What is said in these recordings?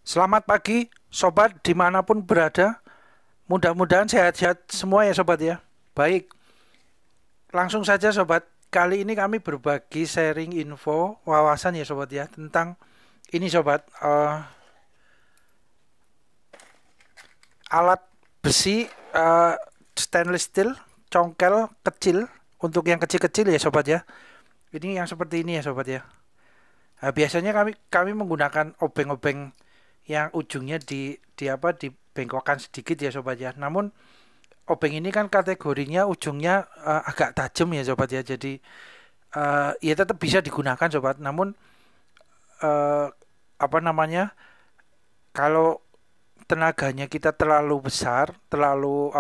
Selamat pagi, sobat dimanapun berada. Mudah-mudahan sehat-sehat semua ya sobat ya. Baik, langsung saja sobat. Kali ini kami berbagi sharing info, wawasan ya sobat ya. Tentang ini sobat, alat besi stainless steel, congkel kecil. Untuk yang kecil-kecil ya sobat ya. Ini yang seperti ini ya sobat ya. Nah, biasanya kami menggunakan obeng-obeng yang ujungnya di bengkokan sedikit ya sobat ya. Namun obeng ini kan kategorinya ujungnya agak tajam ya sobat ya. Jadi ya tetap bisa digunakan sobat. Namun eh, apa namanya? Kalau tenaganya kita terlalu besar, terlalu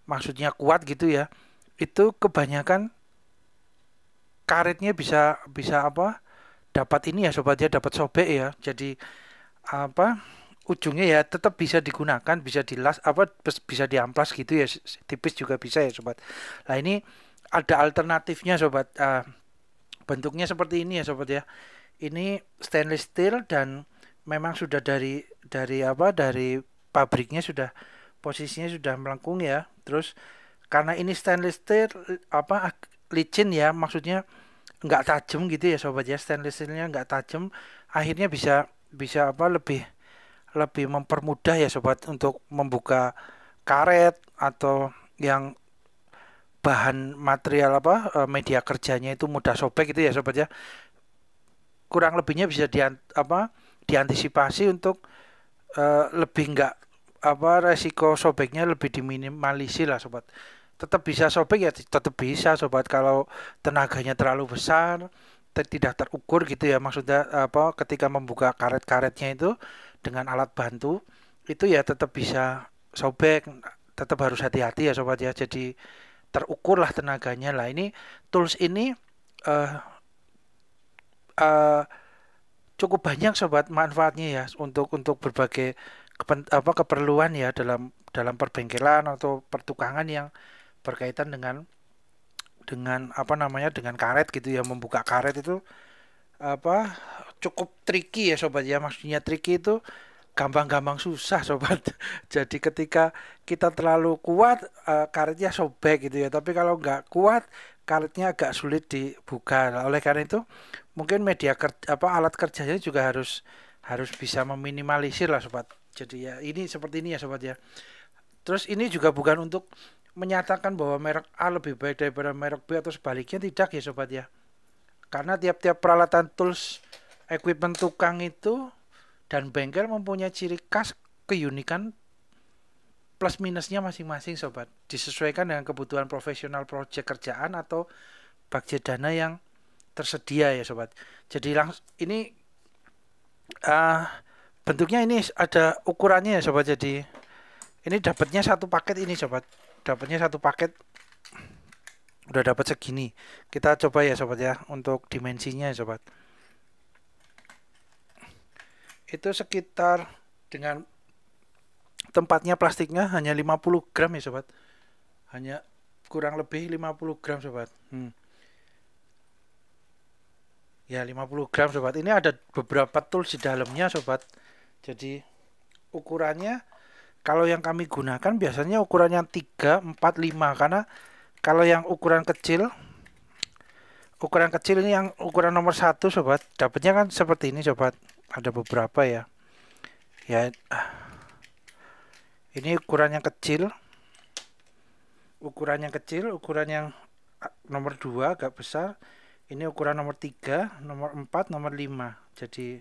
maksudnya kuat gitu ya. Itu kebanyakan karetnya bisa bisa dapat ini ya sobat ya, dapat sobek ya. Jadi apa ujungnya ya tetap bisa digunakan, bisa dilas bisa diamplas gitu ya, tipis juga bisa ya sobat. Nah ini ada alternatifnya sobat. Bentuknya seperti ini ya sobat ya. Ini stainless steel dan memang sudah dari pabriknya sudah posisinya sudah melengkung ya. Terus karena ini stainless steel licin ya, maksudnya nggak tajam gitu ya sobat ya, stainless steelnya nggak tajam, akhirnya bisa bisa lebih lebih mempermudah ya sobat untuk membuka karet atau yang bahan material media kerjanya itu mudah sobek gitu ya sobat ya. Kurang lebihnya bisa diantisipasi untuk lebih nggak resiko sobeknya lebih diminimalisir lah sobat. Tetap bisa sobek ya, tetap bisa sobat kalau tenaganya terlalu besar, tidak terukur gitu ya, maksudnya ketika membuka karet-karetnya itu dengan alat bantu itu ya tetap bisa sobek. Tetap harus hati-hati ya sobat ya, jadi terukur lah tenaganya. Lah ini tools ini eh, eh, cukup banyak sobat manfaatnya ya untuk berbagai keperluan ya dalam dalam perbengkelan atau pertukangan yang berkaitan dengan dengan karet gitu ya. Membuka karet itu apa cukup tricky ya sobat ya, maksudnya tricky itu gampang-gampang susah sobat. Jadi ketika kita terlalu kuat karetnya sobek gitu ya, tapi kalau nggak kuat karetnya agak sulit dibuka. Nah, oleh karena itu mungkin media kerja alat kerjanya juga harus harus bisa meminimalisir lah sobat. Jadi ya ini seperti ini ya sobat ya. Terus ini juga bukan untuk menyatakan bahwa merek A lebih baik daripada merek B atau sebaliknya, tidak ya sobat ya. Karena tiap-tiap peralatan tools equipment tukang itu dan bengkel mempunyai ciri khas, keunikan, plus minusnya masing-masing sobat. Disesuaikan dengan kebutuhan profesional proyek kerjaan atau budget dana yang tersedia ya sobat. Jadi langsung ini uh, bentuknya ini ada ukurannya ya sobat. Jadi ini dapatnya satu paket ini sobat. Dapatnya satu paket udah dapat segini. Kita coba ya sobat ya untuk dimensinya ya sobat. Itu sekitar dengan tempatnya plastiknya hanya 50 gram ya sobat. Hanya kurang lebih 50 gram sobat. Ya 50 gram sobat. Ini ada beberapa tools di dalamnya sobat. Jadi ukurannya kalau yang kami gunakan biasanya ukurannya 3, 4, 5. Karena kalau yang ukuran kecil ini yang ukuran nomor satu sobat, dapatnya kan seperti ini sobat. Ada beberapa ya. Ya ini ukuran yang kecil, ukuran yang nomor 2 agak besar. Ini ukuran nomor 3, nomor 4, nomor 5. Jadi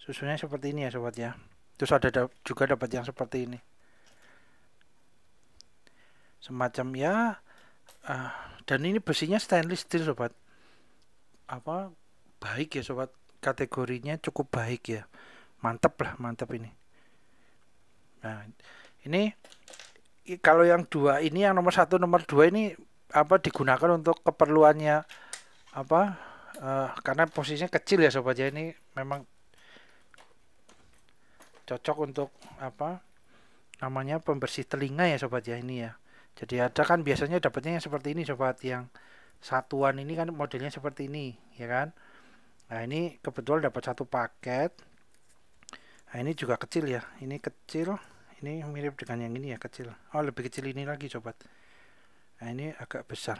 susunnya seperti ini ya sobat ya. Terus ada juga dapat yang seperti ini. Semacam ya dan ini besinya stainless steel sobat. Baik ya sobat. Kategorinya cukup baik ya. Mantap lah, mantap ini. Nah, ini kalau yang dua ini, yang nomor satu nomor dua ini digunakan untuk keperluannya karena posisinya kecil ya sobat ya. Ini memang cocok untuk namanya pembersih telinga ya sobat ya ini ya. Jadi ada kan biasanya dapatnya yang seperti ini sobat, yang satuan ini kan modelnya seperti ini ya kan. Nah ini kebetulan dapat satu paket. Nah, ini juga kecil ya, ini kecil, ini mirip dengan yang ini ya, kecil. Oh, lebih kecil ini lagi sobat. Nah, ini agak besar.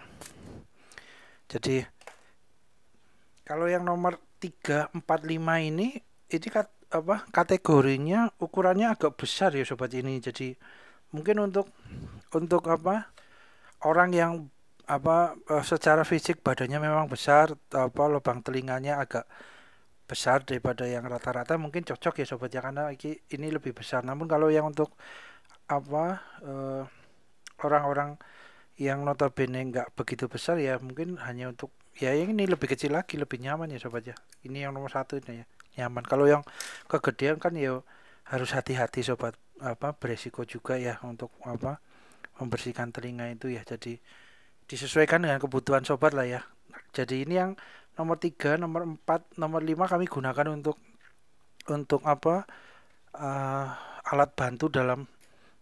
Jadi kalau yang nomor 3, 4, 5 ini kategorinya ukurannya agak besar ya sobat ini. Jadi mungkin untuk orang yang secara fisik badannya memang besar, lubang telinganya agak besar daripada yang rata-rata, mungkin cocok ya sobat ya, karena ini lebih besar. Namun kalau yang untuk apa eh, orang-orang yang notabene nggak begitu besar ya, mungkin hanya untuk ya yang ini lebih kecil lagi, lebih nyaman ya sobat ya. Ini yang nomor satu ini ya, nyaman. Kalau yang kegedean kan ya harus hati-hati sobat, beresiko juga ya untuk membersihkan telinga itu ya. Jadi disesuaikan dengan kebutuhan sobat lah ya. Jadi ini yang nomor 3, nomor 4, nomor 5 kami gunakan untuk alat bantu dalam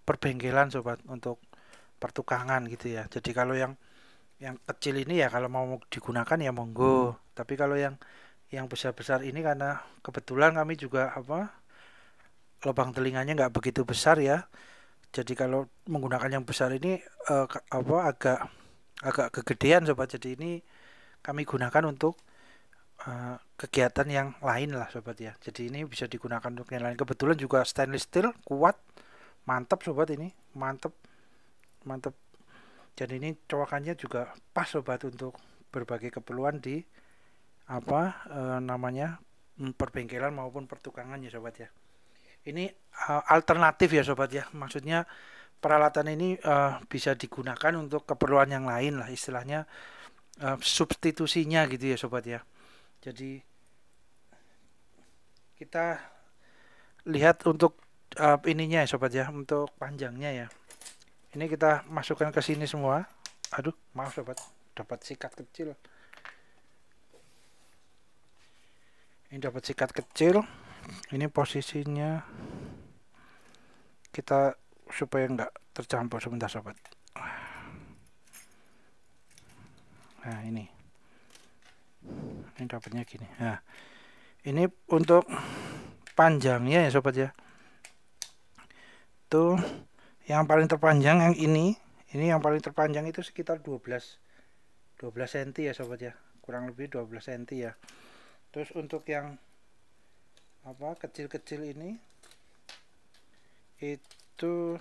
perbengkelan sobat, untuk pertukangan gitu ya. Jadi kalau yang kecil ini ya kalau mau digunakan ya monggo. Tapi kalau yang besar-besar ini karena kebetulan kami juga lubang telinganya nggak begitu besar ya. Jadi kalau menggunakan yang besar ini agak agak kegedean sobat. Jadi ini kami gunakan untuk kegiatan yang lain lah sobat ya. Jadi ini bisa digunakan untuk yang lain. Kebetulan juga stainless steel, kuat, mantap sobat, ini mantap mantap. Dan ini cowakannya juga pas sobat untuk berbagai keperluan di namanya perbengkelan maupun pertukangan ya sobat ya. Ini alternatif ya sobat ya. Maksudnya peralatan ini bisa digunakan untuk keperluan yang lain lah istilahnya, substitusinya gitu ya sobat ya. Jadi kita lihat untuk ininya ya sobat ya, untuk panjangnya ya. Ini kita masukkan ke sini semua. Aduh, maaf sobat, dapat sikat kecil. Ini dapat sikat kecil. Ini posisinya kita supaya nggak tercampur, sebentar sobat. Nah ini dapatnya gini. Nah ini untuk panjangnya ya sobat ya. Tuh yang paling terpanjang yang ini yang paling terpanjang itu sekitar 12 cm ya sobat ya, kurang lebih 12 cm ya. Terus untuk yang kecil-kecil ini itu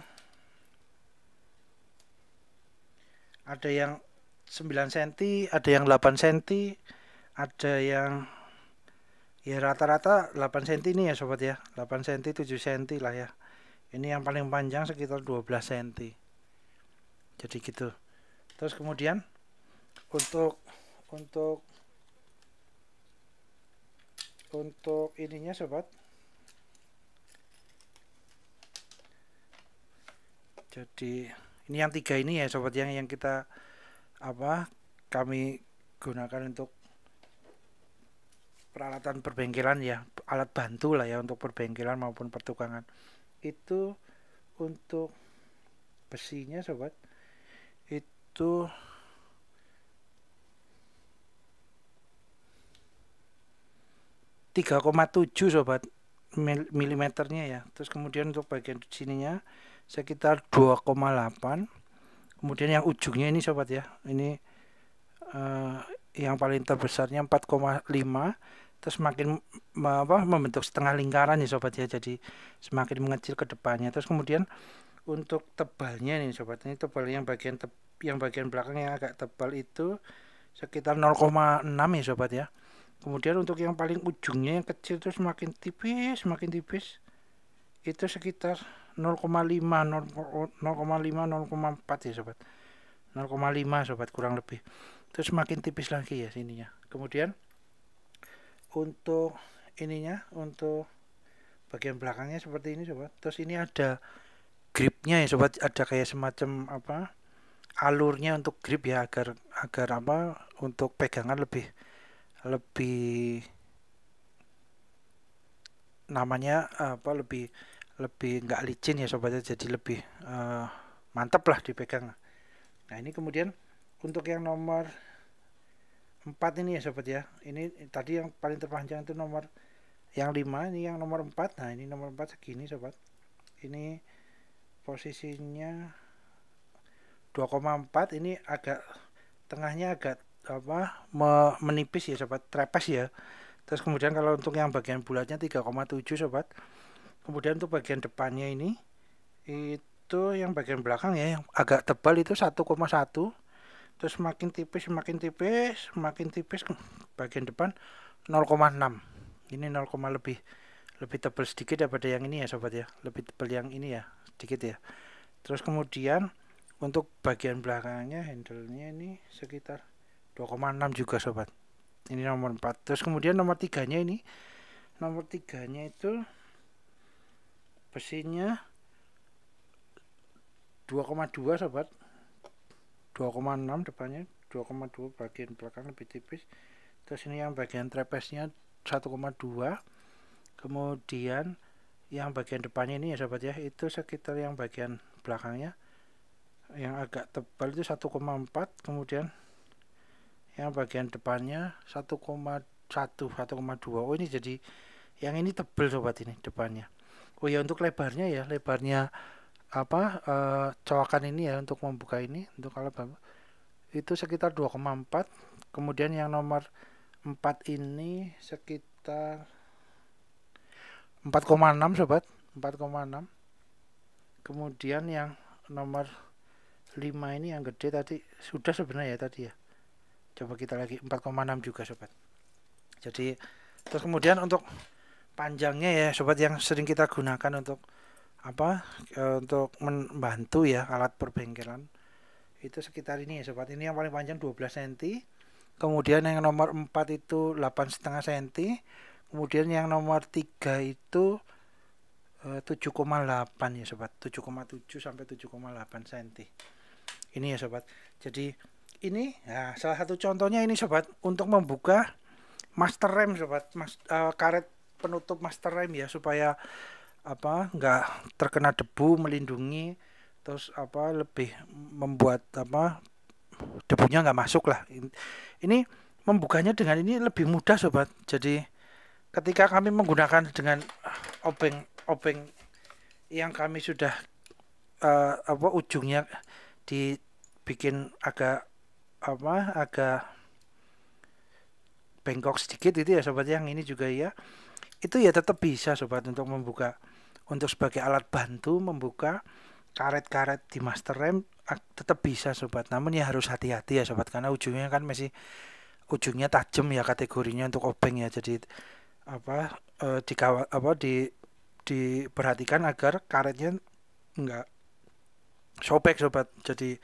ada yang 9 cm, ada yang 8 cm, ada yang ya rata-rata 8 cm ini ya sobat ya, 8 cm 7 cm lah ya. Ini yang paling panjang sekitar 12 cm. Jadi gitu. Terus kemudian untuk ininya sobat. Jadi ini yang 3 ini ya sobat, yang kita kami gunakan untuk peralatan perbengkelan ya, alat bantu lah ya untuk perbengkelan maupun pertukangan. Itu untuk besinya sobat, itu tiga koma tujuh sobat milimeternya ya. Terus kemudian untuk bagian sininya sekitar 2,8. Kemudian yang ujungnya ini sobat ya, ini yang paling terbesarnya 4,5. Terus makin membentuk setengah lingkaran ya sobat ya, jadi semakin mengecil ke depannya. Terus kemudian untuk tebalnya nih sobat, ini tebal yang bagian belakang yang agak tebal itu sekitar 0,6 ya sobat ya. Kemudian untuk yang paling ujungnya yang kecil itu semakin tipis itu sekitar 0,5 0,4 ya sobat, 0,5 sobat kurang lebih. Terus semakin tipis lagi ya sininya. Kemudian untuk ininya, untuk bagian belakangnya seperti ini sobat. Terus ini ada gripnya ya sobat, ada kayak semacam alurnya untuk grip ya, agar untuk pegangan lebih namanya lebih nggak licin ya sobat, jadi lebih mantap lah dipegang. Nah ini kemudian untuk yang nomor 4 ini ya sobat ya, ini tadi yang paling terpanjang itu nomor Yang 5 ini yang nomor 4. Nah, ini nomor 4 segini sobat. Ini posisinya 2,4. Ini agak tengahnya agak menipis ya sobat, trepes ya. Terus kemudian kalau untuk yang bagian bulatnya 3,7 sobat. Kemudian untuk bagian depannya ini itu yang bagian belakang ya yang agak tebal itu 1,1. Terus semakin tipis bagian depan 0,6. Ini 0, lebih tebal sedikit daripada yang ini ya sobat ya, lebih tebal yang ini ya sedikit ya. Terus kemudian untuk bagian belakangnya handle-nya ini sekitar 2,6 juga sobat. Ini nomor 4. Terus kemudian nomor 3-nya ini, nomor 3-nya itu besinya 2,2 sobat. 2,6 depannya, 2,2 bagian belakang lebih tipis. Terus ini yang bagian trapeznya 1,2. Kemudian yang bagian depannya ini ya sobat ya, itu sekitar yang bagian belakangnya yang agak tebal itu 1,4. Kemudian yang bagian depannya 1,2. Oh ini jadi yang ini tebal sobat, ini depannya. Oh ya, untuk lebarnya ya, lebarnya coakan ini ya untuk membuka ini, untuk kalau itu sekitar 2,4. Kemudian yang nomor 4 ini sekitar 4,6 sobat, 4,6. Kemudian yang nomor 5 ini yang gede tadi sudah sebenarnya ya tadi ya. Coba kita lagi 4,6 juga sobat. Jadi terus kemudian untuk panjangnya ya sobat, yang sering kita gunakan untuk untuk membantu ya alat perbengkelan, itu sekitar ini ya sobat. Ini yang paling panjang 12 cm. Kemudian yang nomor 4 itu 8,5 cm. Kemudian yang nomor 3 itu 7,8 ya sobat, 7,7 sampai 7,8 cm. Ini ya sobat. Jadi ini ya salah satu contohnya ini sobat untuk membuka master rem sobat, karet penutup master rem ya, supaya nggak terkena debu, melindungi, terus lebih membuat debunya nggak masuk lah. Ini membukanya dengan ini lebih mudah sobat. Jadi ketika kami menggunakan dengan obeng yang kami sudah ujungnya dibikin agak bengkok sedikit itu ya sobat, yang ini juga ya, itu ya tetap bisa sobat untuk membuka, untuk sebagai alat bantu membuka karet-karet di master rem tetap bisa sobat. Namun ya harus hati-hati ya sobat, karena ujungnya kan masih ujungnya tajam ya kategorinya untuk obeng ya. Jadi diperhatikan agar karetnya enggak sobek sobat. Jadi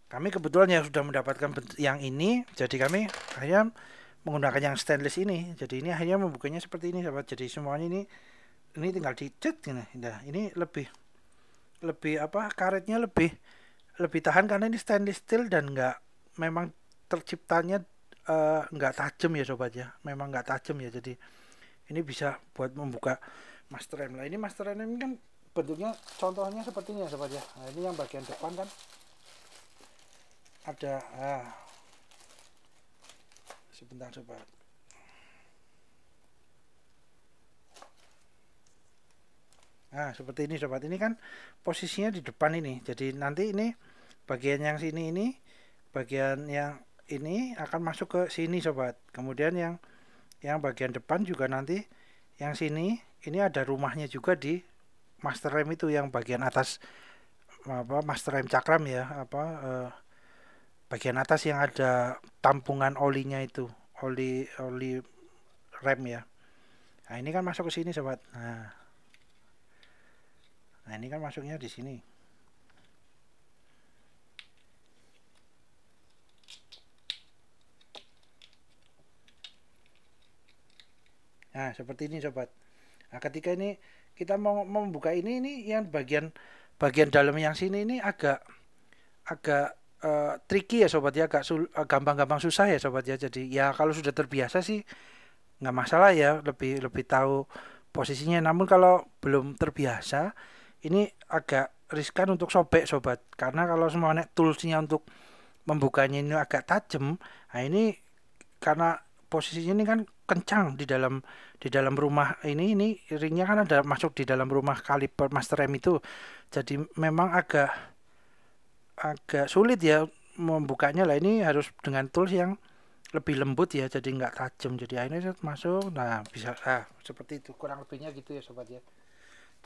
kami kebetulan ya sudah mendapatkan yang ini, jadi kami hanya menggunakan yang stainless ini. Jadi ini hanya membukanya seperti ini sobat. Jadi semuanya ini tinggal dicet gini. Nah, ini lebih karetnya lebih tahan karena ini stainless steel dan memang terciptanya nggak tajam ya sobat ya. Memang nggak tajam ya. Jadi ini bisa buat membuka master rem. Nah, ini master rem ini kan bentuknya contohnya seperti ini ya sobat ya. Nah, ini yang bagian depan kan ada sebentar sobat. Nah, seperti ini sobat. Ini kan posisinya di depan ini. Jadi nanti ini bagian yang sini ini, bagian yang ini akan masuk ke sini sobat. Kemudian yang bagian depan juga nanti yang sini ini ada rumahnya juga di master rem itu, yang bagian atas master rem cakram ya, bagian atas yang ada tampungan olinya itu, oli rem ya. Nah, ini kan masuk ke sini sobat. Nah, ini kan masuknya di sini. Nah, seperti ini sobat. Nah, ketika ini kita mau membuka ini yang bagian dalam yang sini ini agak tricky ya sobat ya, agak gampang susah ya sobat ya. Jadi ya kalau sudah terbiasa sih nggak masalah ya, lebih tahu posisinya. Namun kalau belum terbiasa ini agak riskan untuk sobek sobat, karena kalau semuanya toolsnya untuk membukanya ini agak tajam. Nah, ini karena posisinya ini kan kencang di dalam rumah ini ringnya kan ada masuk di dalam rumah kaliper master rem itu. Jadi memang agak agak sulit ya membukanya lah, ini harus dengan tools yang lebih lembut ya, jadi nggak tajam, jadi akhirnya masuk, nah bisa seperti itu kurang lebihnya gitu ya sobat ya.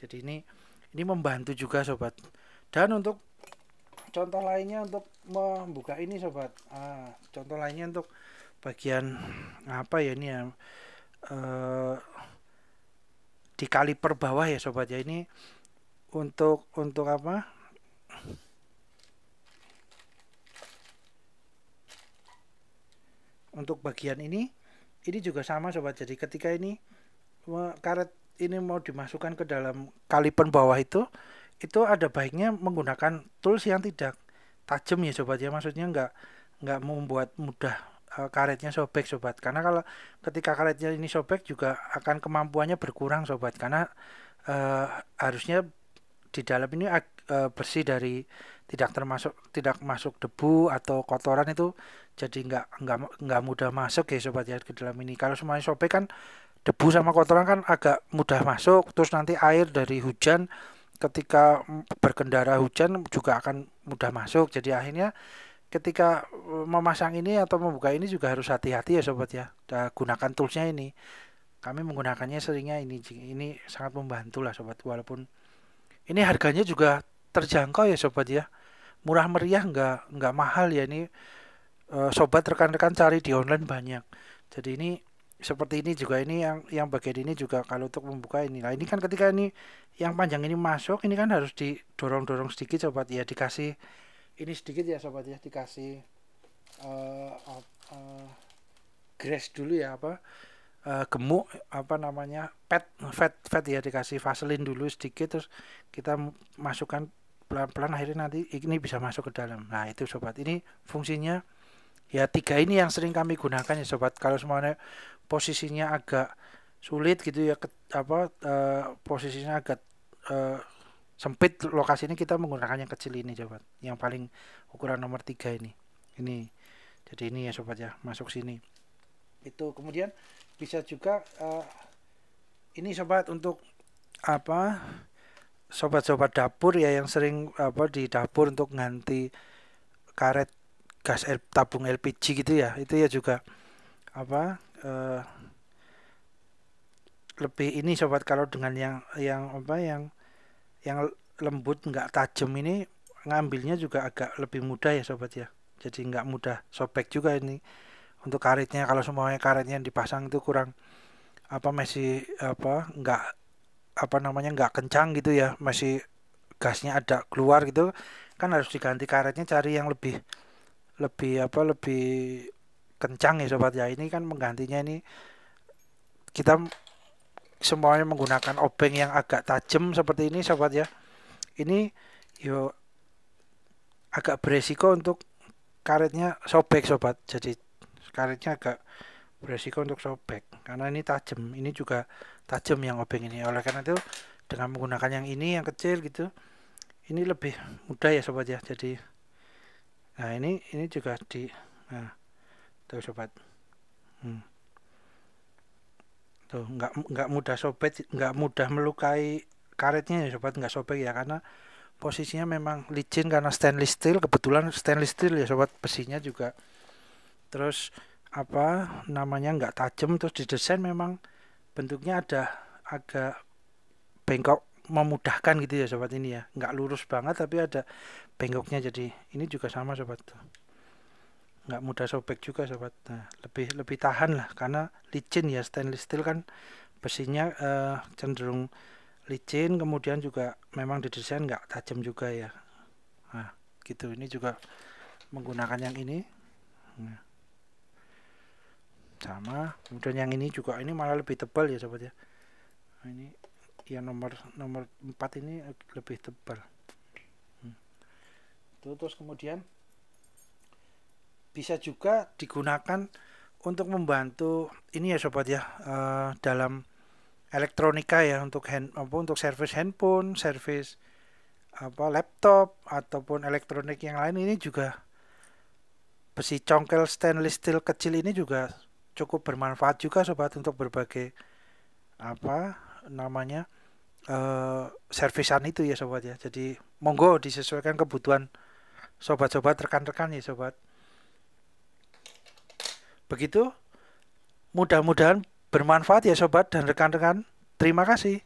Jadi ini membantu juga sobat. Dan untuk contoh lainnya untuk membuka ini sobat, contoh lainnya untuk bagian apa ya ini ya, di kaliper bawah ya sobat ya, ini untuk apa, untuk bagian ini juga sama sobat. Jadi ketika ini karet ini mau dimasukkan ke dalam kaliper bawah itu ada baiknya menggunakan tools yang tidak tajam ya sobat ya, maksudnya nggak membuat mudah karetnya sobek sobat, karena kalau ketika karetnya ini sobek juga akan kemampuannya berkurang sobat, karena harusnya di dalam ini bersih dari tidak masuk debu atau kotoran itu, jadi nggak mudah masuk ya sobat ya ke dalam ini. Kalau semuanya sobek kan debu sama kotoran kan agak mudah masuk, terus nanti air dari hujan ketika berkendara hujan juga akan mudah masuk. Jadi akhirnya ketika memasang ini atau membuka ini juga harus hati-hati ya sobat ya. Gunakan toolsnya ini. Kami menggunakannya seringnya ini sangat membantu lah sobat, walaupun ini harganya juga terjangkau ya sobat ya. Murah meriah, nggak mahal ya ini. Sobat rekan-rekan cari di online banyak. Jadi ini seperti ini juga, ini yang bagian ini juga kalau untuk membuka ini. Nah, ini kan ketika ini yang panjang ini masuk, ini kan harus didorong-dorong sedikit sobat ya, dikasih ini sedikit ya sobat ya, dikasih grease dulu ya, apa gemuk apa namanya, fat ya, dikasih vaselin dulu sedikit, terus kita masukkan pelan-pelan, akhirnya nanti ini bisa masuk ke dalam. Nah itu sobat, ini fungsinya ya, tiga ini yang sering kami gunakan ya sobat. Kalau semuanya posisinya agak sulit gitu ya, posisinya agak sempit lokasi ini, kita menggunakan yang kecil ini sobat, yang paling ukuran nomor 3 ini. Jadi ini ya sobat ya, masuk sini itu. Kemudian bisa juga ini sobat untuk apa, sobat-sobat dapur ya yang sering di dapur untuk ganti karet tabung LPG gitu ya, itu ya juga lebih ini sobat, kalau dengan yang lembut nggak tajam ini, ngambilnya juga agak lebih mudah ya sobat ya, jadi nggak mudah sobek juga ini untuk karetnya. Kalau semuanya karetnya yang dipasang itu kurang masih nggak kencang gitu ya, masih gasnya ada keluar gitu kan, harus diganti karetnya, cari yang lebih kencang ya sobat ya. Ini kan menggantinya ini kita semuanya menggunakan obeng yang agak tajam seperti ini sobat ya. Ini yo agak beresiko untuk karetnya sobek sobat, jadi karetnya agak beresiko untuk sobek karena ini tajam, ini juga tajam yang obeng ini. Oleh karena itu dengan menggunakan yang ini yang kecil gitu, ini lebih mudah ya sobat ya. Jadi nah ini juga nah tuh sobat, tuh nggak mudah sobek, nggak mudah melukai karetnya ya sobat, nggak sobek ya, karena posisinya memang licin karena stainless steel, kebetulan stainless steel ya sobat, besinya juga, terus nggak tajam, terus didesain memang bentuknya ada agak bengkok, memudahkan gitu ya sobat ini ya, nggak lurus banget tapi ada bengkoknya. Jadi ini juga sama sobat tuh, nggak mudah sobek juga sobat. Nah, lebih tahan lah karena licin ya, stainless steel kan besinya cenderung licin, kemudian juga memang didesain nggak tajam juga ya. Nah gitu, ini juga menggunakan yang ini. Nah, sama, kemudian yang ini juga, ini malah lebih tebal ya sobat ya. Nah, ini yang nomor 4 ini lebih tebal. Terus kemudian bisa juga digunakan untuk membantu ini ya sobat ya, dalam elektronika ya, untuk untuk servis handphone, servis laptop ataupun elektronik yang lain. Ini juga besi congkel stainless steel kecil ini juga cukup bermanfaat juga sobat untuk berbagai apa namanya servisan itu ya sobat ya. Jadi monggo disesuaikan kebutuhan sobat-sobat, rekan-rekan ya sobat. Begitu, mudah-mudahan bermanfaat ya sobat dan rekan-rekan. Terima kasih.